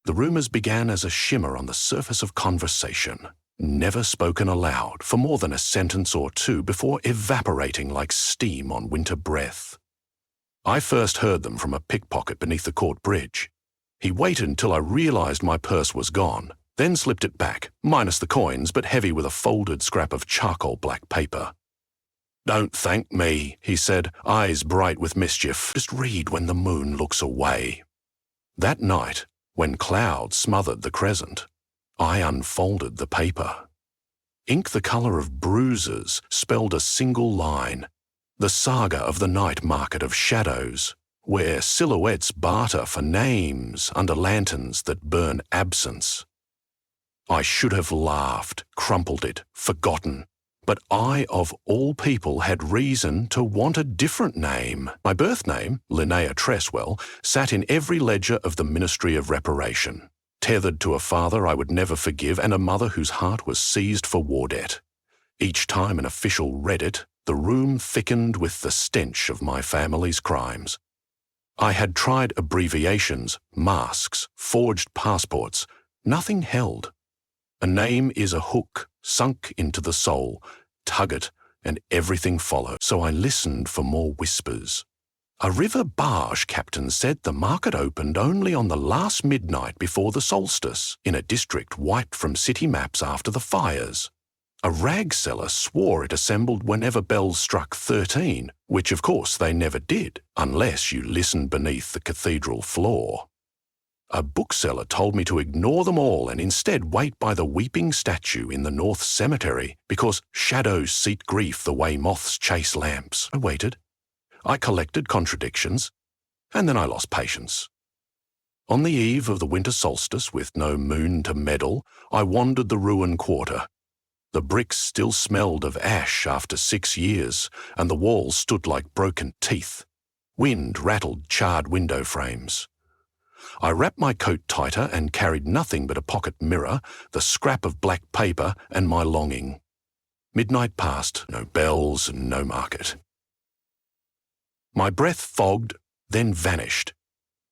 The rumours began as a shimmer on the surface of conversation, never spoken aloud for more than a sentence or two before evaporating like steam on winter breath. I first heard them from a pickpocket beneath the court bridge. He waited until I realised my purse was gone, then slipped it back, minus the coins but heavy with a folded scrap of charcoal black paper. "Don't thank me," he said, eyes bright with mischief. "Just read when the moon looks away." That night, when clouds smothered the crescent, I unfolded the paper. Ink the colour of bruises spelled a single line, the saga of the night market of shadows, where silhouettes barter for names under lanterns that burn absence. I should have laughed, crumpled it, forgotten. But I, of all people, had reason to want a different name. My birth name, Linnea Tresswell, sat in every ledger of the Ministry of Reparation, tethered to a father I would never forgive and a mother whose heart was seized for war debt. Each time an official read it, the room thickened with the stench of my family's crimes. I had tried abbreviations, masks, forged passports. Nothing held. A name is a hook sunk into the soul. Tug it, and everything follows. So I listened for more whispers. A river barge captain said the market opened only on the last midnight before the solstice, in a district wiped from city maps after the fires. A rag seller swore it assembled whenever bells struck 13, which of course they never did, unless you listened beneath the cathedral floor. A bookseller told me to ignore them all and instead wait by the weeping statue in the North Cemetery, because shadows seek grief the way moths chase lamps. I waited. I collected contradictions, and then I lost patience. On the eve of the winter solstice, with no moon to meddle, I wandered the ruined quarter. The bricks still smelled of ash after 6 years, and the walls stood like broken teeth. Wind rattled charred window frames. I wrapped my coat tighter and carried nothing but a pocket mirror, the scrap of black paper, and my longing. Midnight passed, no bells and no market. My breath fogged, then vanished.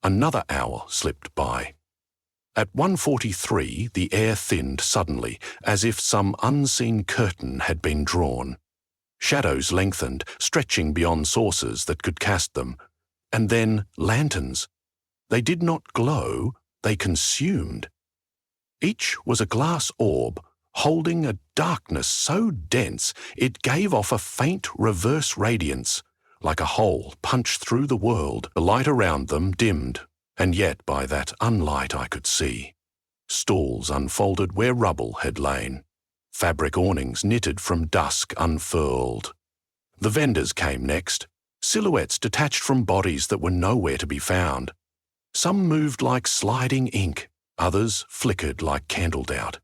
Another hour slipped by. At 1:43, the air thinned suddenly, as if some unseen curtain had been drawn. Shadows lengthened, stretching beyond sources that could cast them. And then lanterns. They did not glow, they consumed. Each was a glass orb, holding a darkness so dense it gave off a faint reverse radiance, like a hole punched through the world. The light around them dimmed, and yet by that unlight I could see. Stalls unfolded where rubble had lain. Fabric awnings knitted from dusk unfurled. The vendors came next, silhouettes detached from bodies that were nowhere to be found. Some moved like sliding ink, others flickered like candle doubt.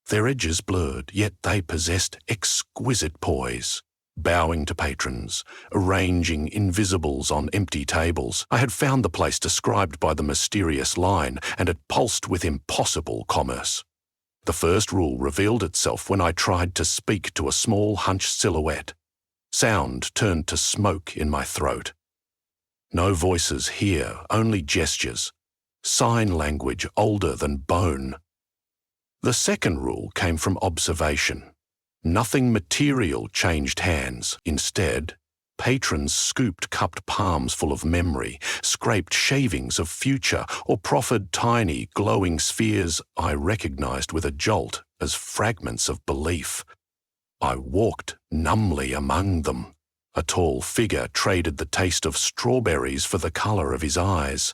Their edges blurred, yet they possessed exquisite poise. Bowing to patrons, arranging invisibles on empty tables, I had found the place described by the mysterious line and had pulsed with impossible commerce. The first rule revealed itself when I tried to speak to a small hunched silhouette. Sound turned to smoke in my throat. No voices here, only gestures. Sign language older than bone. The second rule came from observation. Nothing material changed hands. Instead, patrons scooped cupped palms full of memory, scraped shavings of future, or proffered tiny, glowing spheres I recognized with a jolt as fragments of belief. I walked numbly among them. A tall figure traded the taste of strawberries for the colour of his eyes.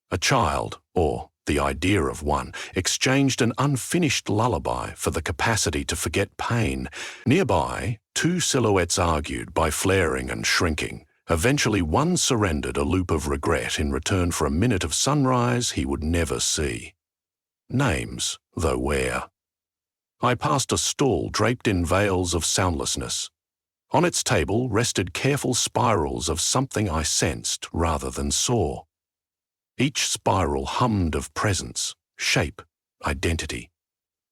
A child, or the idea of one, exchanged an unfinished lullaby for the capacity to forget pain. Nearby, two silhouettes argued by flaring and shrinking. Eventually one surrendered a loop of regret in return for a minute of sunrise he would never see. Names, though where? I passed a stall draped in veils of soundlessness. On its table rested careful spirals of something I sensed rather than saw. Each spiral hummed of presence, shape, identity.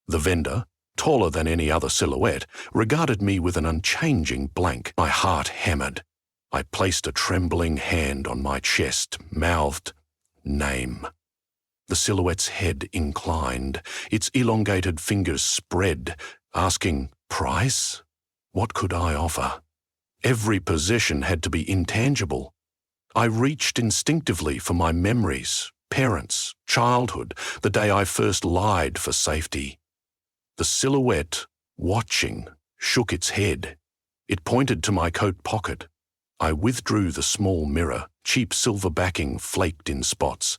The vendor, taller than any other silhouette, regarded me with an unchanging blank. My heart hammered. I placed a trembling hand on my chest, mouthed, "Name." The silhouette's head inclined, its elongated fingers spread, asking, "Price?" What could I offer? Every possession had to be intangible. I reached instinctively for my memories, parents, childhood, the day I first lied for safety. The silhouette, watching, shook its head. It pointed to my coat pocket. I withdrew the small mirror, cheap silver backing flaked in spots.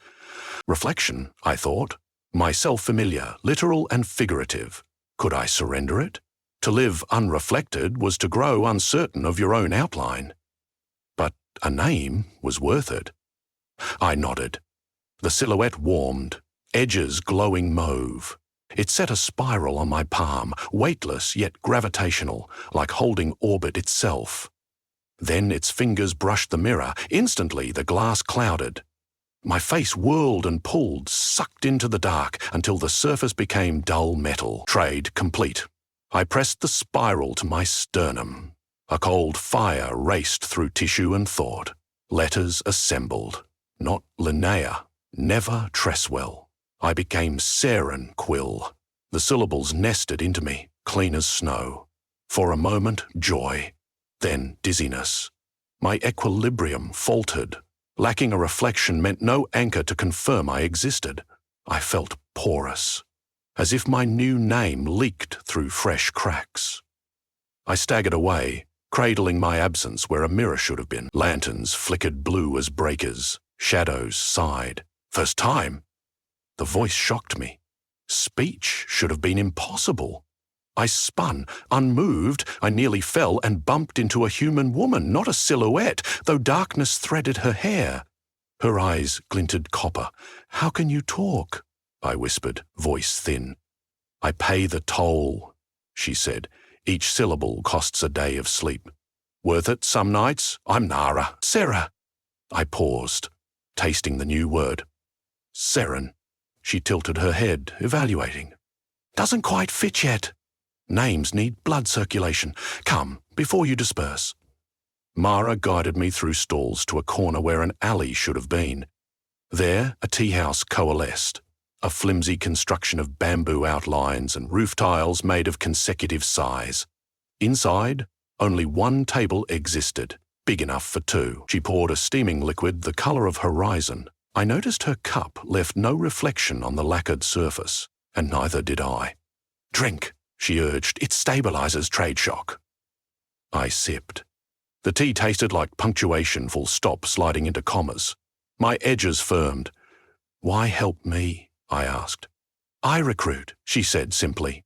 Reflection, I thought. Myself familiar, literal and figurative. Could I surrender it? To live unreflected was to grow uncertain of your own outline. But a name was worth it. I nodded. The silhouette warmed, edges glowing mauve. It set a spiral on my palm, weightless yet gravitational, like holding orbit itself. Then its fingers brushed the mirror. Instantly, the glass clouded. My face whirled and pulled, sucked into the dark, until the surface became dull metal. Trade complete. I pressed the spiral to my sternum. A cold fire raced through tissue and thought. Letters assembled. Not Linnea, never Tresswell. I became Saren Quill. The syllables nested into me, clean as snow. For a moment, joy. Then dizziness. My equilibrium faltered. Lacking a reflection meant no anchor to confirm I existed. I felt porous, as if my new name leaked through fresh cracks. I staggered away, cradling my absence where a mirror should have been. Lanterns flickered blue as breakers. Shadows sighed. First time. The voice shocked me. Speech should have been impossible. I spun, unmoved. I nearly fell and bumped into a human woman, not a silhouette, though darkness threaded her hair. Her eyes glinted copper. "How can you talk?" I whispered, voice thin. "I pay the toll," she said. "Each syllable costs a day of sleep. Worth it some nights? I'm Nara. Sarah." I paused, tasting the new word. Saren. She tilted her head, evaluating. "Doesn't quite fit yet. Names need blood circulation. Come, before you disperse." Mara guided me through stalls to a corner where an alley should have been. There, a tea house coalesced. A flimsy construction of bamboo outlines and roof tiles made of consecutive size. Inside, only one table existed, big enough for two. She poured a steaming liquid the color of horizon. I noticed her cup left no reflection on the lacquered surface, and neither did I. "Drink," she urged. "It stabilizes trade shock." I sipped. The tea tasted like punctuation full stop sliding into commas. My edges firmed. "Why help me?" I asked. "I recruit," she said simply.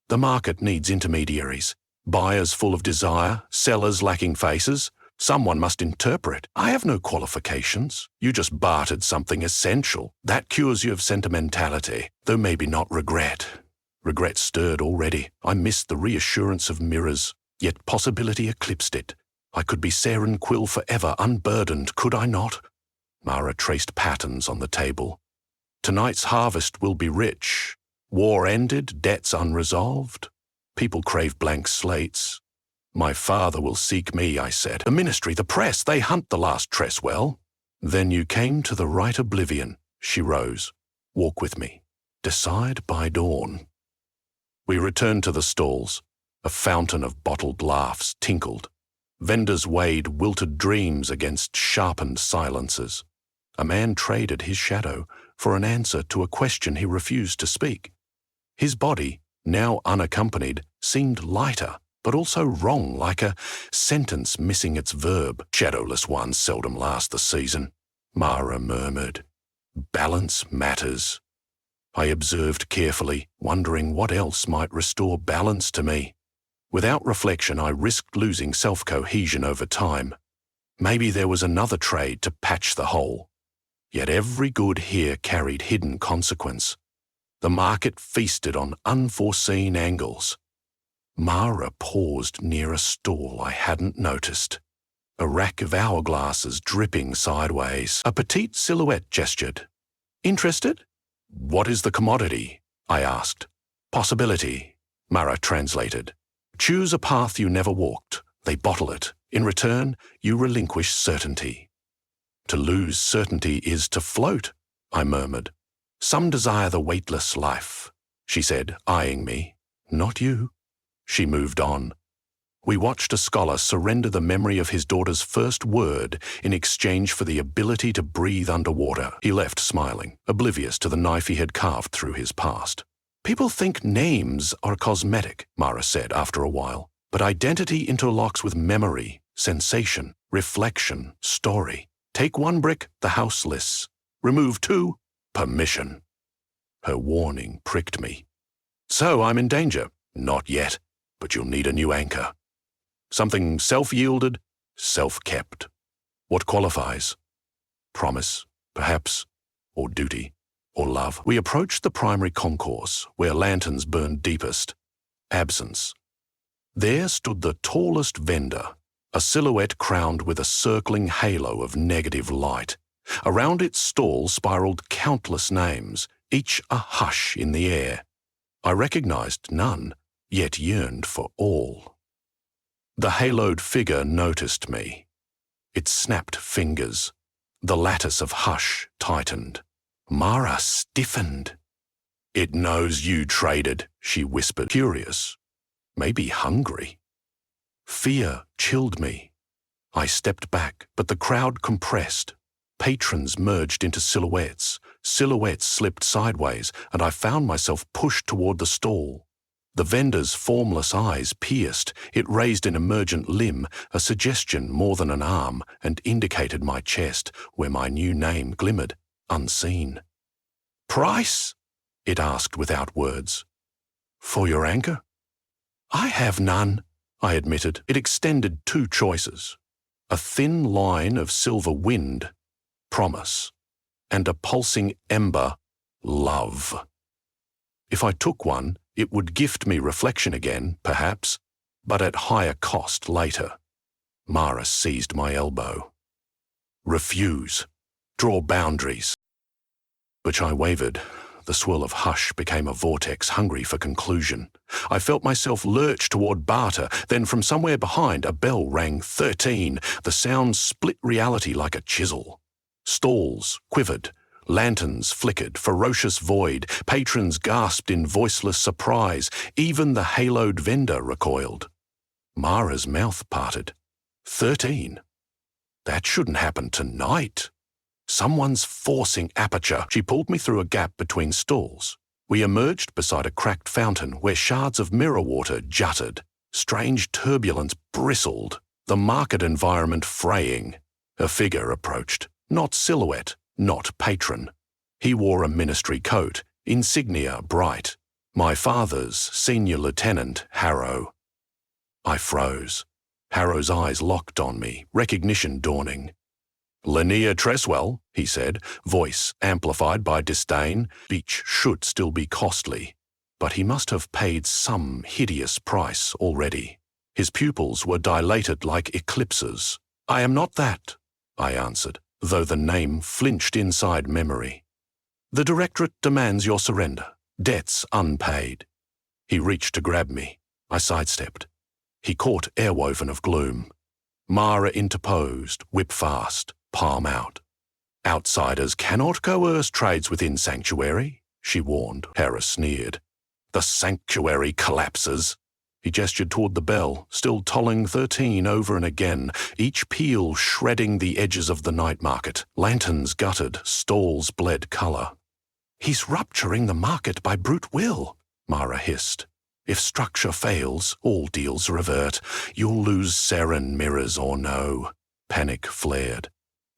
"The market needs intermediaries. Buyers full of desire, sellers lacking faces. Someone must interpret. I have no qualifications. You just bartered something essential. That cures you of sentimentality, though maybe not regret." Regret stirred already. I missed the reassurance of mirrors, yet possibility eclipsed it. I could be Saren Quill forever, unburdened, could I not? Mara traced patterns on the table. Tonight's harvest will be rich. War ended, debts unresolved. People crave blank slates. "My father will seek me," I said. "The ministry, the press, they hunt the last Tresswell." "Then you came to the right oblivion," she rose. "Walk with me. Decide by dawn." We returned to the stalls. A fountain of bottled laughs tinkled. Vendors weighed wilted dreams against sharpened silences. A man traded his shadow for an answer to a question he refused to speak. His body, now unaccompanied, seemed lighter, but also wrong, like a sentence missing its verb. "Shadowless ones seldom last the season," Mara murmured. "Balance matters." I observed carefully, wondering what else might restore balance to me. Without reflection, I risked losing self-cohesion over time. Maybe there was another trade to patch the hole. Yet every good here carried hidden consequence. The market feasted on unforeseen angles. Mara paused near a stall I hadn't noticed. A rack of hourglasses dripping sideways. A petite silhouette gestured. "Interested?" "What is the commodity?" I asked. "Possibility," Mara translated. "Choose a path you never walked. They bottle it. In return, you relinquish certainty." "To lose certainty is to float," I murmured. Some desire the weightless life, she said, eyeing me. Not you. She moved on. We watched a scholar surrender the memory of his daughter's first word in exchange for the ability to breathe underwater. He left smiling, oblivious to the knife he had carved through his past. People think names are cosmetic, Mara said after a while, but identity interlocks with memory, sensation, reflection, story. Take one brick, the house lists. Remove two, permission. Her warning pricked me. So I'm in danger? Not yet, but you'll need a new anchor. Something self-yielded, self-kept. What qualifies? Promise, perhaps, or duty, or love. We approached the primary concourse, where lanterns burned deepest. Absence. There stood the tallest vendor, a silhouette crowned with a circling halo of negative light. Around its stall spiraled countless names, each a hush in the air. I recognized none, yet yearned for all. The haloed figure noticed me. It snapped fingers. The lattice of hush tightened. Mara stiffened. It knows you traded, she whispered, curious, maybe hungry. Fear chilled me. I stepped back, but the crowd compressed. Patrons merged into silhouettes. Silhouettes slipped sideways, and I found myself pushed toward the stall. The vendor's formless eyes pierced. It raised an emergent limb, a suggestion more than an arm, and indicated my chest, where my new name glimmered, unseen. Price? It asked without words. For your anchor? I have none, I admitted. It extended two choices. A thin line of silver wind, promise, and a pulsing ember, love. If I took one, it would gift me reflection again, perhaps, but at higher cost later. Mara seized my elbow. Refuse. Draw boundaries. Which I wavered. The swirl of hush became a vortex hungry for conclusion. I felt myself lurch toward barter, then from somewhere behind a bell rang 13. The sound split reality like a chisel. Stalls quivered. Lanterns flickered, ferocious void. Patrons gasped in voiceless surprise. Even the haloed vendor recoiled. Mara's mouth parted. 13? That shouldn't happen tonight. Someone's forcing aperture. She pulled me through a gap between stalls. We emerged beside a cracked fountain where shards of mirror water jutted. Strange turbulence bristled, the market environment fraying. A figure approached, not silhouette, not patron. He wore a ministry coat, insignia bright. My father's senior lieutenant, Harrow. I froze. Harrow's eyes locked on me, recognition dawning. Linnea Tresswell, he said, voice amplified by disdain. Beach should still be costly, but he must have paid some hideous price already. His pupils were dilated like eclipses. I am not that, I answered, though the name flinched inside memory. The directorate demands your surrender. Debts unpaid. He reached to grab me. I sidestepped. He caught airwoven of gloom. Mara interposed, whip fast, palm out. Outsiders cannot coerce trades within sanctuary, she warned. Harris sneered. The sanctuary collapses. He gestured toward the bell, still tolling 13 over and again, each peal shredding the edges of the night market. Lanterns guttered, stalls bled colour. He's rupturing the market by brute will, Mara hissed. If structure fails, all deals revert. You'll lose Seren mirrors or no. Panic flared.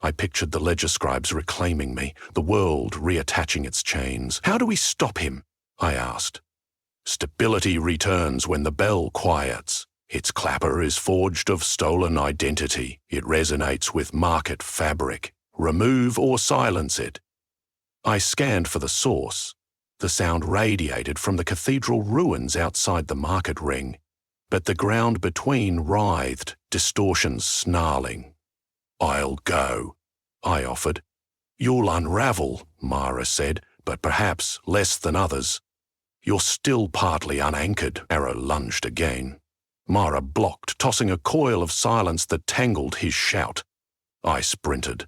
I pictured the ledger scribes reclaiming me, the world reattaching its chains. How do we stop him? I asked. Stability returns when the bell quiets. Its clapper is forged of stolen identity. It resonates with market fabric. Remove or silence it. I scanned for the source. The sound radiated from the cathedral ruins outside the market ring, but the ground between writhed, distortions snarling. I'll go, I offered. You'll unravel, Mara said, but perhaps less than others. You're still partly unanchored. Arrow lunged again. Mara blocked, tossing a coil of silence that tangled his shout. I sprinted.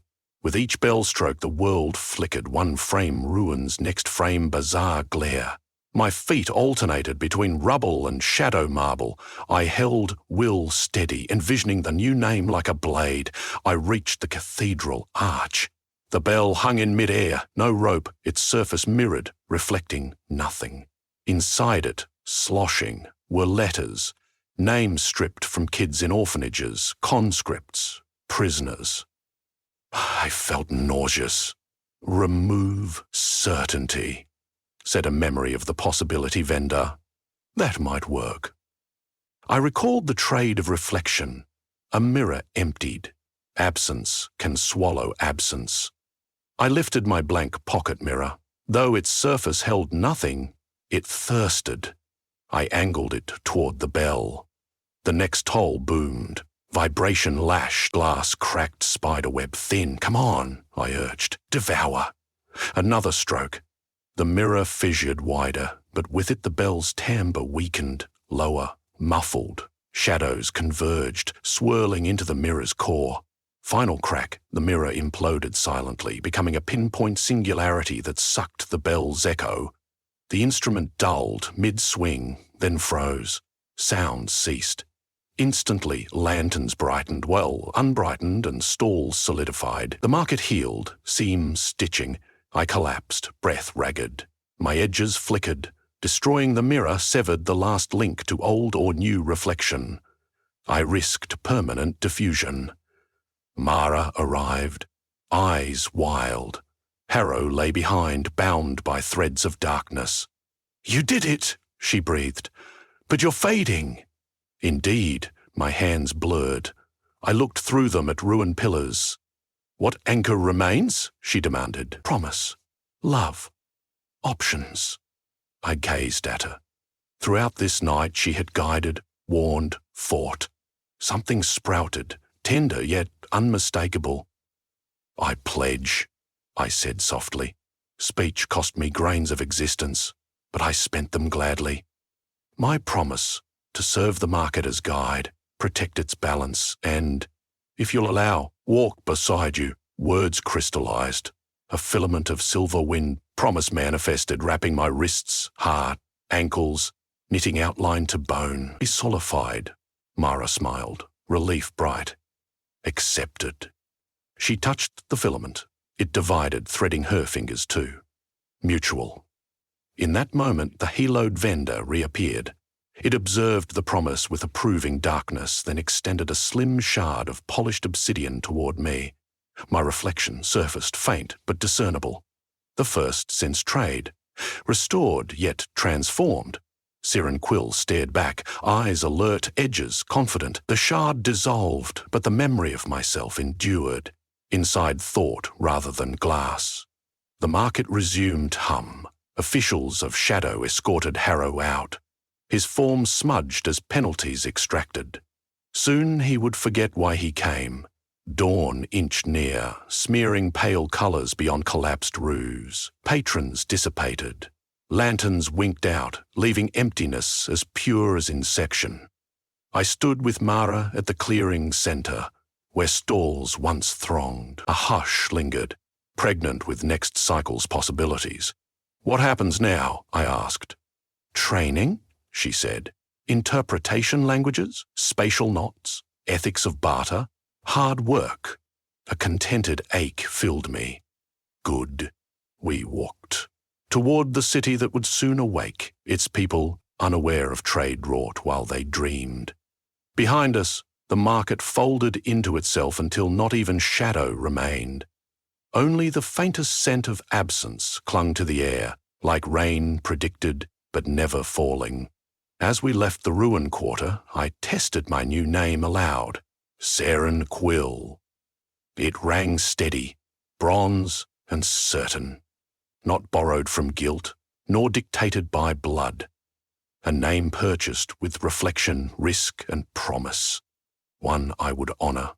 With each bell stroke, the world flickered, one frame ruins, next frame bizarre glare. My feet alternated between rubble and shadow marble. I held will steady, envisioning the new name like a blade. I reached the cathedral arch. The bell hung in mid-air, no rope, its surface mirrored, reflecting nothing. Inside it, sloshing, were letters, names stripped from kids in orphanages, conscripts, prisoners. I felt nauseous. "Remove certainty," said a memory of the possibility vendor. That might work. I recalled the trade of reflection. A mirror emptied. Absence can swallow absence. I lifted my blank pocket mirror. Though its surface held nothing, it thirsted. I angled it toward the bell. The next toll boomed. Vibration lashed, glass cracked, spiderweb thin. "Come on," I urged. "Devour." Another stroke. The mirror fissured wider, but with it the bell's timbre weakened, lower, muffled. Shadows converged, swirling into the mirror's core. Final crack, the mirror imploded silently, becoming a pinpoint singularity that sucked the bell's echo. The instrument dulled mid-swing, then froze. Sound ceased. Instantly, lanterns brightened, well, unbrightened, and stalls solidified. The market healed, seams stitching. I collapsed, breath ragged. My edges flickered. Destroying the mirror severed the last link to old or new reflection. I risked permanent diffusion. Mara arrived, eyes wild. Harrow lay behind, bound by threads of darkness. "You did it," she breathed. "But you're fading." Indeed, my hands blurred. I looked through them at ruined pillars. "What anchor remains?" she demanded. "Promise. Love. Options." I gazed at her. Throughout this night she had guided, warned, fought. Something sprouted, tender yet unmistakable. "I pledge," I said softly. Speech cost me grains of existence, but I spent them gladly. My promise: to serve the market as guide, protect its balance, and, if you'll allow, walk beside you. Words crystallized. A filament of silver wind, promise manifested, wrapping my wrists, heart, ankles, knitting outline to bone. He solidified. Mara smiled, relief bright. Accepted. She touched the filament. It divided, threading her fingers too. Mutual. In that moment, the heloed vendor reappeared. It observed the promise with approving darkness, then extended a slim shard of polished obsidian toward me. My reflection surfaced, faint but discernible. The first since trade. Restored, yet transformed. Siren Quill stared back, eyes alert, edges confident. The shard dissolved, but the memory of myself endured. Inside thought rather than glass. The market resumed hum. Officials of shadow escorted Harrow out. His form smudged as penalties extracted. Soon he would forget why he came. Dawn inched near, smearing pale colours beyond collapsed roofs. Patrons dissipated. Lanterns winked out, leaving emptiness as pure as inception. I stood with Mara at the clearing centre, where stalls once thronged. A hush lingered, pregnant with next cycle's possibilities. "What happens now?" I asked. "Training," she said. "Interpretation languages, spatial knots, ethics of barter, hard work." A contented ache filled me. Good. We walked. Toward the city that would soon awake, its people unaware of trade wrought while they dreamed. Behind us, the market folded into itself until not even shadow remained. Only the faintest scent of absence clung to the air, like rain predicted but never falling. As we left the ruin quarter, I tested my new name aloud. Siren Quill. It rang steady, bronze and certain. Not borrowed from guilt, nor dictated by blood. A name purchased with reflection, risk and promise. One I would honour.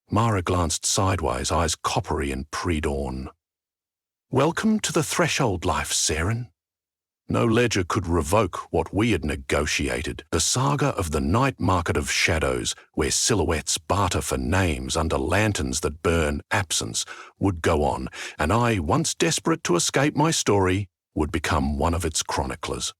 Mara glanced sideways, eyes coppery and pre-dawn. "Welcome to the threshold life, Siren." No ledger could revoke what we had negotiated, the saga of the night market of shadows, where silhouettes barter for names under lanterns that burn absence, would go on, and I, once desperate to escape my story, would become one of its chroniclers.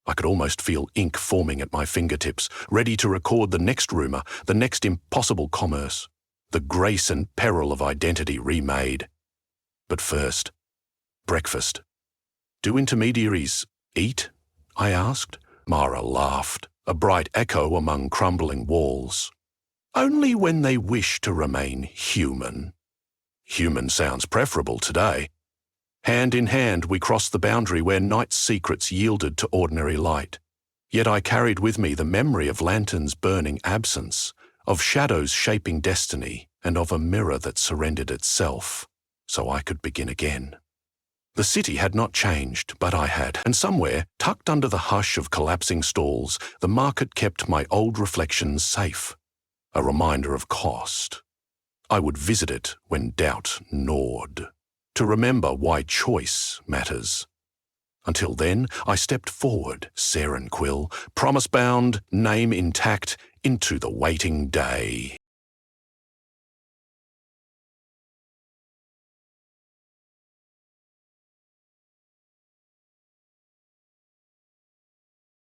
I could almost feel ink forming at my fingertips, ready to record the next rumour, the next impossible commerce, the grace and peril of identity remade. But first, breakfast. Do intermediaries eat? I asked. Mara laughed, a bright echo among crumbling walls. Only when they wish to remain human. Human sounds preferable today. Hand in hand, we crossed the boundary where night's secrets yielded to ordinary light. Yet I carried with me the memory of lanterns burning absence, of shadows shaping destiny, and of a mirror that surrendered itself, so I could begin again. The city had not changed, but I had, and somewhere, tucked under the hush of collapsing stalls, the market kept my old reflections safe, a reminder of cost. I would visit it when doubt gnawed, to remember why choice matters. Until then, I stepped forward, Serenquill, promise-bound, name intact, into the waiting day.